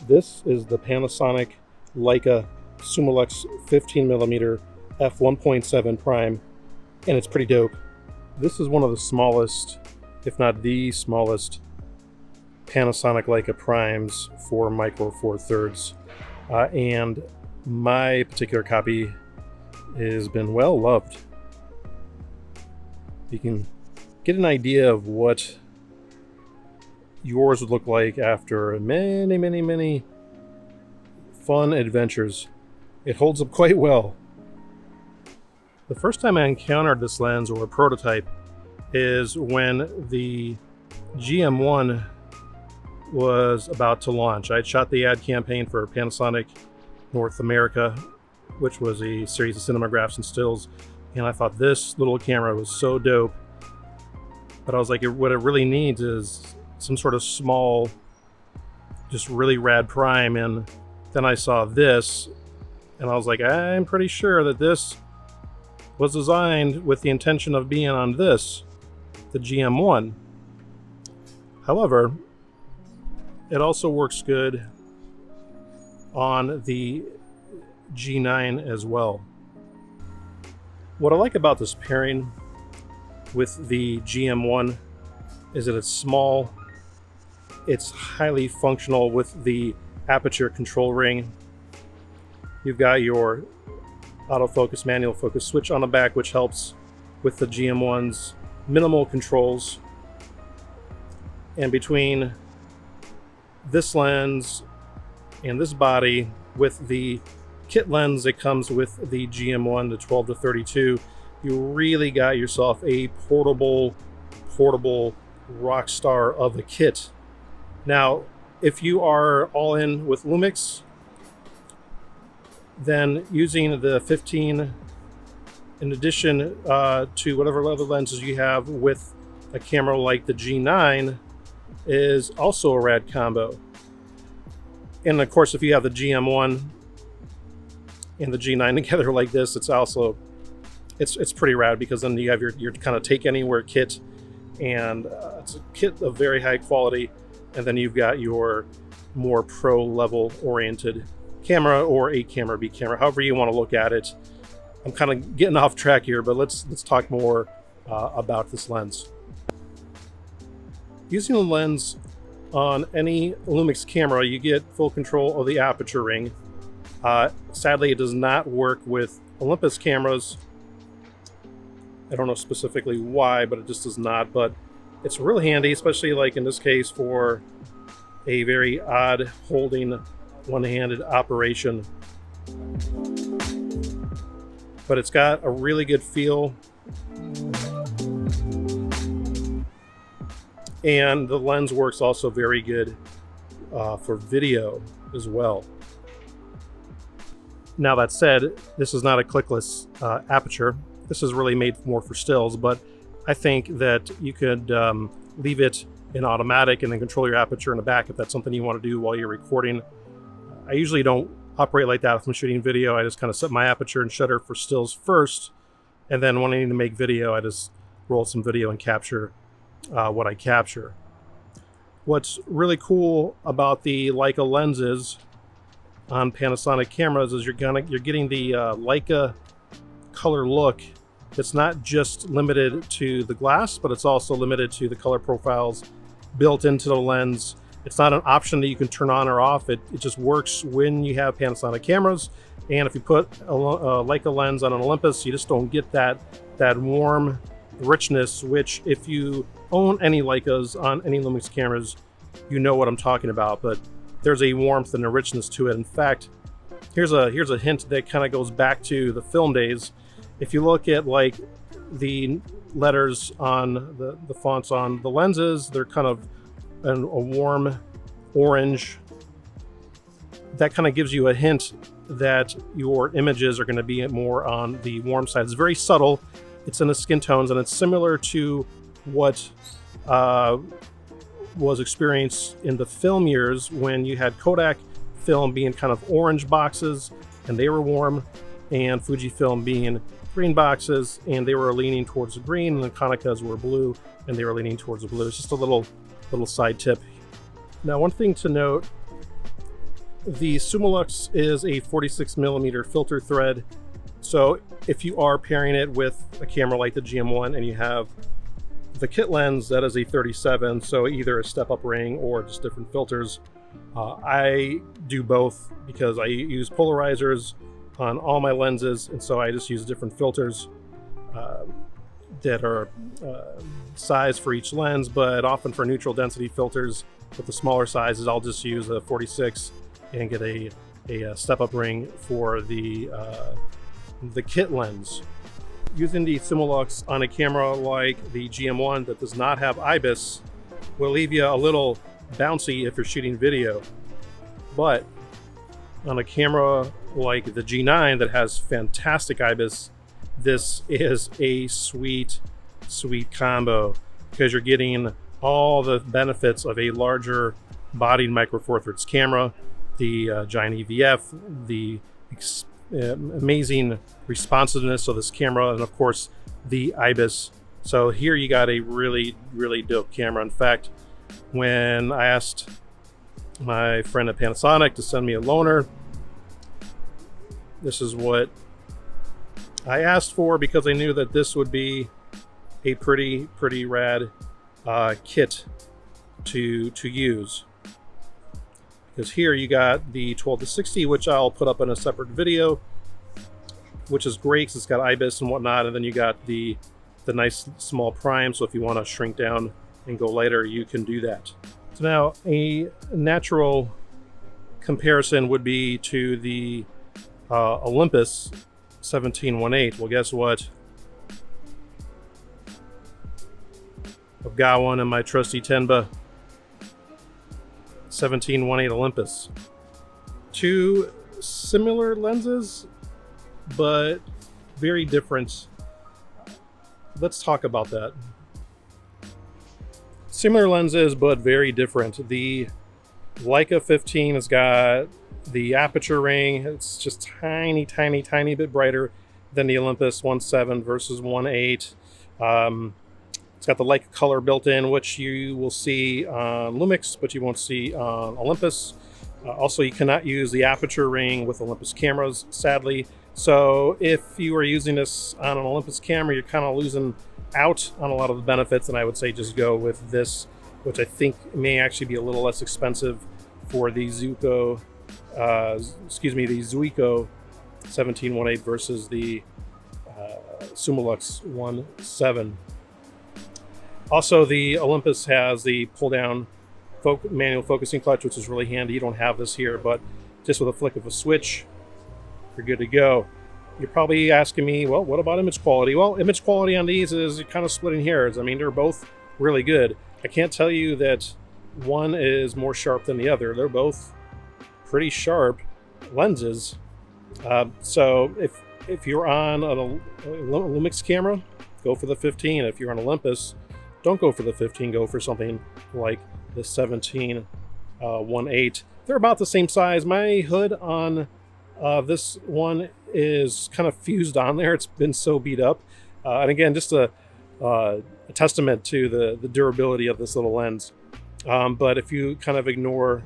This is the Panasonic Leica Summilux 15mm f1.7 prime, and it's pretty dope. This is one of the smallest, if not the smallest, Panasonic Leica primes for micro four thirds, and my particular copy has been well loved. You can get an idea of what yours would look like after many fun adventures. It holds up quite well. The first time I encountered this lens, or a prototype, is when the GM1 was about to launch. I shot the ad campaign for Panasonic North America, which was a series of cinemagraphs and stills, and I thought this little camera was so dope. But I was like, what it really needs is some sort of small, just really rad prime. And then I saw this, and I was like, I'm pretty sure that this was designed with the intention of being on this, the GM1. However, it also works good on the G9 as well. What I like about this pairing with the GM1 is that it's small, it's highly functional with the aperture control ring. You've got your autofocus, manual focus switch on the back, which helps with the GM1's minimal controls. And between this lens and this body, with the kit lens that comes with the GM1, the 12 to 32, you really got yourself a portable rock star of a kit. Now, if you are all in with Lumix, then using the 15 in addition to whatever other lenses you have with a camera like the G9 is also a rad combo. And of course, if you have the GM1 and the G9 together like this, it's also it's pretty rad, because then you have your kind of take anywhere kit, and it's a kit of very high quality, and then you've got your more pro level oriented camera, or a camera B camera, however you want to look at it. I'm kind of getting off track here, but let's talk more about this lens. Using the lens on any Lumix camera, you get full control of the aperture ring. Sadly, it does not work with Olympus cameras. I don't know specifically why, but it just does not. But it's really handy, especially like in this case for a very odd holding one-handed operation. But it's got a really good feel. And the lens works also very good for video as well. Now that said, this is not a clickless aperture. This is really made more for stills, but I think that you could leave it in automatic and then control your aperture in the back if that's something you want to do while you're recording. I usually don't operate like that if I'm shooting video. I just kind of set my aperture and shutter for stills first, and then when I need to make video, I just roll some video and capture what I capture. What's really cool about the Leica lenses on Panasonic cameras is you're getting the Leica color look. It's not just limited to the glass, but it's also limited to the color profiles built into the lens. It's not an option that you can turn on or off. It just works when you have Panasonic cameras. And if you put a Leica lens on an Olympus, you just don't get that warm richness, which if you own any Leicas on any Lumix cameras, you know what I'm talking about. But there's a warmth and a richness to it. In fact, here's a hint that kind of goes back to the film days. If you look at like the letters on the fonts on the lenses, they're kind of a warm orange. That kind of gives you a hint that your images are going to be more on the warm side. It's very subtle. It's in the skin tones, and it's similar to what was experienced in the film years when you had Kodak film being kind of orange boxes and they were warm, and Fujifilm being green boxes and they were leaning towards the green, and the Konicas were blue and they were leaning towards the blue. It's just a little side tip. Now, one thing to note The Summilux is a 46mm filter thread. So if you are pairing it with a camera like the GM1 and you have the kit lens, that is a 37, so either a step-up ring or just different filters. I do both because I use polarizers on all my lenses, and so I just use different filters that are size for each lens, but often for neutral density filters with the smaller sizes, I'll just use a 46 and get a step-up ring for the kit lens. Using the Summilux on a camera like the GM1 that does not have IBIS will leave you a little bouncy if you're shooting video. But on a camera like the G9 that has fantastic IBIS, this is a sweet, sweet combo because you're getting all the benefits of a larger bodied micro four thirds camera, the giant EVF, the amazing responsiveness of this camera, and of course the IBIS. So here you got a really, really dope camera. In fact, when I asked my friend at Panasonic to send me a loaner, this is what I asked for because I knew that this would be a pretty rad kit to use. Because here you got the 12-60, which I'll put up in a separate video, which is great because it's got IBIS and whatnot, and then you got the nice small prime, so if you want to shrink down and go lighter, you can do that. So now a natural comparison would be to the Olympus 17-1.8. Well, guess what? I've got one in my trusty Tenba 17-1.8 Olympus. Two similar lenses, but very different. Let's talk about that. Similar lenses, but very different. The Leica 15 has got the aperture ring. It's just tiny bit brighter than the Olympus 1.7 versus 1.8. It's got the Leica color built in, which you will see on Lumix, but you won't see on Olympus. Also, you cannot use the aperture ring with Olympus cameras, sadly. So if you are using this on an Olympus camera, you're kind of losing out on a lot of the benefits, and I would say just go with this, which I think may actually be a little less expensive for the Zuiko 17-1.8 versus the Summilux 1.7. Also, the Olympus has the pull-down manual focusing clutch, which is really handy. You don't have this here, but just with a flick of a switch, you're good to go. You're probably asking me, well, what about image quality? Well, image quality on these is kind of splitting hairs. I mean, they're both really good. I can't tell you that one is more sharp than the other. They're both pretty sharp lenses. So if you're on a Lumix camera, go for the 15. If you're on Olympus, don't go for the 15, go for something like the 17-1.8. They're about the same size. My hood on this one is kind of fused on there. It's been so beat up. And again, just a testament to the durability of this little lens. But if you kind of ignore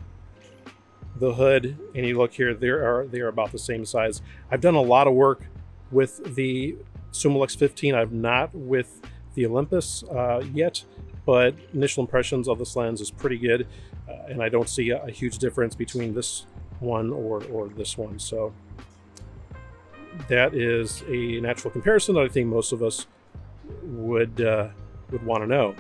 the hood and you look here, they are about the same size. I've done a lot of work with the Summilux 15. I've not with the Olympus yet, but initial impressions of this lens is pretty good, and I don't see a huge difference between this one or this one. So that is a natural comparison that I think most of us would want to know.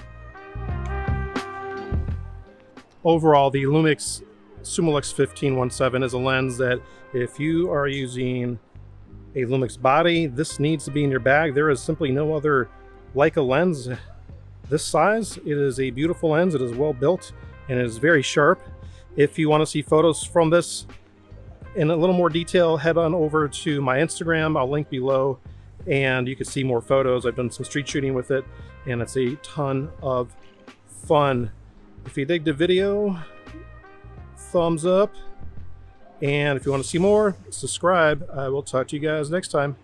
Overall, the Lumix Summilux 15-1.7 is a lens that if you are using a Lumix body, this needs to be in your bag. There is simply no other Leica lens this size. It is a beautiful lens. It is well built and it is very sharp. If you want to see photos from this in a little more detail, head on over to my Instagram. I'll link below and you can see more photos. I've done some street shooting with it and it's a ton of fun. If you dig the video, thumbs up, and if you want to see more, subscribe. I will talk to you guys next time.